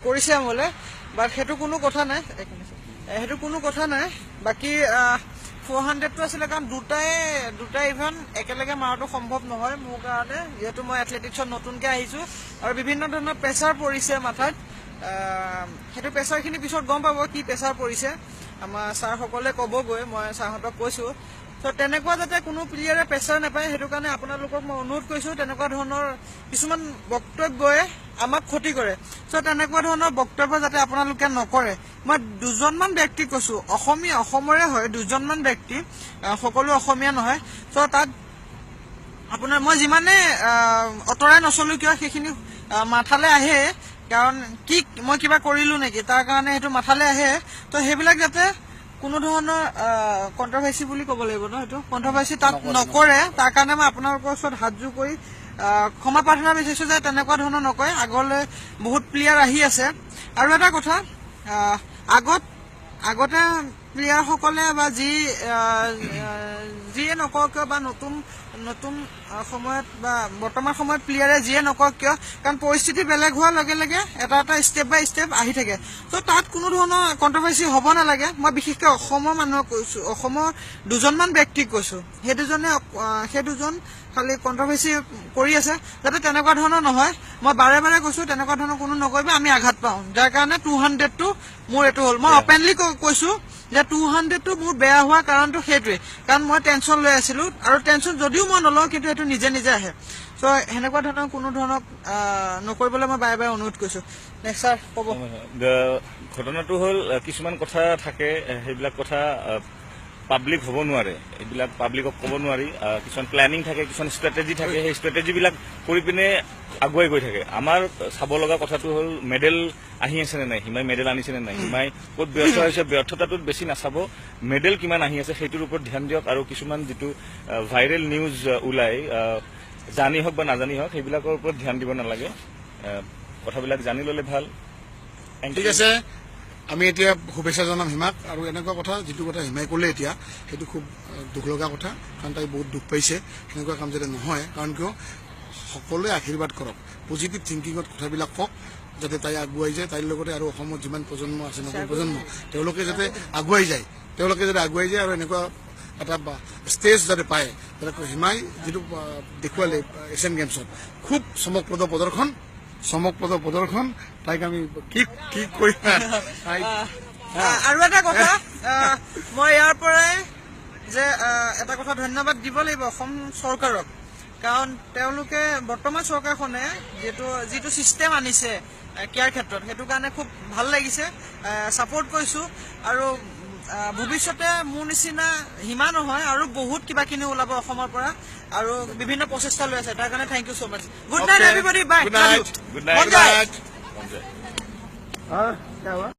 কৰিছে মোলে বাট সেইটো কোনো কথা নাই বাকি 400টো আছিলে কাৰণ দুটাই ইভেন্ট একেলগে মাৰাটো সম্ভৱ নহয় মোৰ কাৰণে যেহেতু মই এথলেটিক্সত নতুনকে আহিছো আৰু বিভিন্ন ধৰণৰ প্ৰেছাৰ পৰিছে মাথাত সেইটো প্ৰেছাৰখিনি পিছত গম পাব কি প্ৰেছাৰ পৰিছে আমাৰ ছাৰ সকলে ক'বগৈ মই ছাৰহঁতক কৈছো তো তেনেকুৱা যাতে কোনো প্লেয়াৰে প্ৰেছাৰ নাপায় সেইটো কাৰণে আপোনালোকক মই অনুৰোধ কৰিছো তেনেকুৱা ধৰণৰ কিছুমান বক্তব্যই আমাক ক্ষতি কৰে তো তেনেকুৱা ধৰণৰ বক্তব্য যাতে আপোনালোকে নকৰে মই দুজনমান ব্যক্তি কৈছো অসমৰে হয় দুজনমান ব্যক্তি সকলো অসমীয়া নহয় তো তাত আপোনাৰ মই যিমানে অতৰাই নচলো কিয় সেইখিনি মাথালে আহে কাৰণ কি মই কিবা কৰিলো নেকি তাৰ কাৰণে সেইটো মাথালে আহে তো সেইবিলাক যাতে কোনো ধৰণৰ কন্ট্ৰভাৰ্সি বুলি ক'ব লাগিব ন সেইটো কন্ট্ৰভাৰ্সি তাত নকৰে তাৰ কাৰণে মই আপোনালোকৰ ওচৰত হাতজোৰ কৰি ক্ষমা প্ৰাৰ্থনা বিচাৰিছো যে তেনেকুৱা ধৰণৰ নকয় আগলৈ বহুত প্লেয়াৰ আহি আছে আৰু এটা কথা আগতে প্লেয়াৰ সকলে বা যিয়ে নকওক কিয় বা নতুন সময়ত বা বৰ্তমান সময়ত প্লেয়াৰে যিয়ে নকওক কিয় কাৰণ পৰিস্থিতি বেলেগ হোৱাৰ লগে লগে এটা ষ্টেপ বাই ষ্টেপ আহি থাকে তো তাত কোনো ধৰণৰ কন্ট্ৰভাৰ্সি হ'ব নালাগে মই বিশেষকৈ অসমৰ মানুহক কৈছো অসমৰ দুজনমান ব্যক্তিক কৈছো সেই দুজন খালি কন্ট্ৰভাৰ্সি কৰি আছে যাতে তেনেকুৱা ধৰণৰ নহয় মই বাৰে বাৰে কৈছো তেনেকুৱা ধৰণৰ কোনো নকৰিব আমি আঘাত পাওঁ যাৰ কাৰণে 200টো মোৰ এইটো হ'ল মই অপেনলি কৈছো যে 200টো মোৰ বেয়া হোৱা কাৰণটো সেইটোৱে কাৰণ মই টেনচন লৈ আছিলো আৰু টেনচন যদিও মই নলওঁ কিন্তু এইটো নিজে আহে তো সেনেকুৱা ধৰণৰ কোনো ধৰণৰ নকৰিবলৈ মই বাৰে বাৰে অনুৰোধ কৰিছো নেক্সট ছাৰ ক'ব ঘটনাটো হ'ল কিছুমান কথা থাকে সেইবিলাক কথা পাব্লিক হ'ব নোৱাৰে এইবিলাক পাব্লিকক ক'ব নোৱাৰি কিছুমান প্লেনিং থাকে কিছুমান ষ্ট্ৰেটেজি থাকে সেই ষ্ট্ৰেটেজিবিলাক কৰি পিনে আগুৱাই গৈ থাকে আমাৰ চাব লগা কথাটো হ'ল মেডেল আহি আছে নে নাই হিমাই মেডেল আনিছে নে নাই হিমাই ক'ত ব্যৰ্থ হৈছে ব্যৰ্থতাটোত বেছি নাচাব মেডেল কিমান আহি আছে সেইটোৰ ওপৰত ধ্যান দিয়ক আৰু কিছুমান যিটো ভাইৰেল নিউজ ওলাই জানি হওক বা নাজানি হওক সেইবিলাকৰ ওপৰত ধ্যান দিব নালাগে কথাবিলাক জানি ল'লে ভাল ঠিক আছে আমি এতিয়া শুভেচ্ছা জনাম হিমাক আৰু এনেকুৱা কথা যিটো কথা হিমাই ক'লে এতিয়া সেইটো খুব দুখ লগা কথা কাৰণ তাই বহুত দুখ পাইছে সেনেকুৱা কাম যাতে নহয় কাৰণ কিয় সকলোৱে আশীৰ্বাদ কৰক পজিটিভ থিংকিঙত কথাবিলাক কওক যাতে তাই আগুৱাই যায় তাইৰ লগতে আৰু অসমত যিমান প্ৰজন্ম আছে নতুন প্ৰজন্ম তেওঁলোকে যাতে আগুৱাই যায় আৰু এনেকুৱা এটা ষ্টেজ যাতে পায় যাতে হিমাই যিটো দেখুৱালে এছিয়ান গেমছত খুব চমকপ্ৰদ প্ৰদৰ্শন তাইক আমি কি কৰিম আৰু এটা কথা মই ইয়াৰ পৰাই যে এটা কথা ধন্যবাদ দিব লাগিব অসম চৰকাৰক কাৰণ তেওঁলোকে বৰ্তমান চৰকাৰখনে যিটো চিষ্টেম আনিছে কেয়াৰ ক্ষেত্ৰত সেইটো কাৰণে খুব ভাল লাগিছে ছাপোৰ্ট কৰিছো আৰু ভৱিষ্যতে মোৰ নিচিনা হিমা নহয় আৰু বহুত কিবাকিনি ওলাব অসমৰ পৰা আৰু বিভিন্ন প্ৰচেষ্টা লৈ আছে তাৰ কাৰণে thank you so' much good night everybody bye good night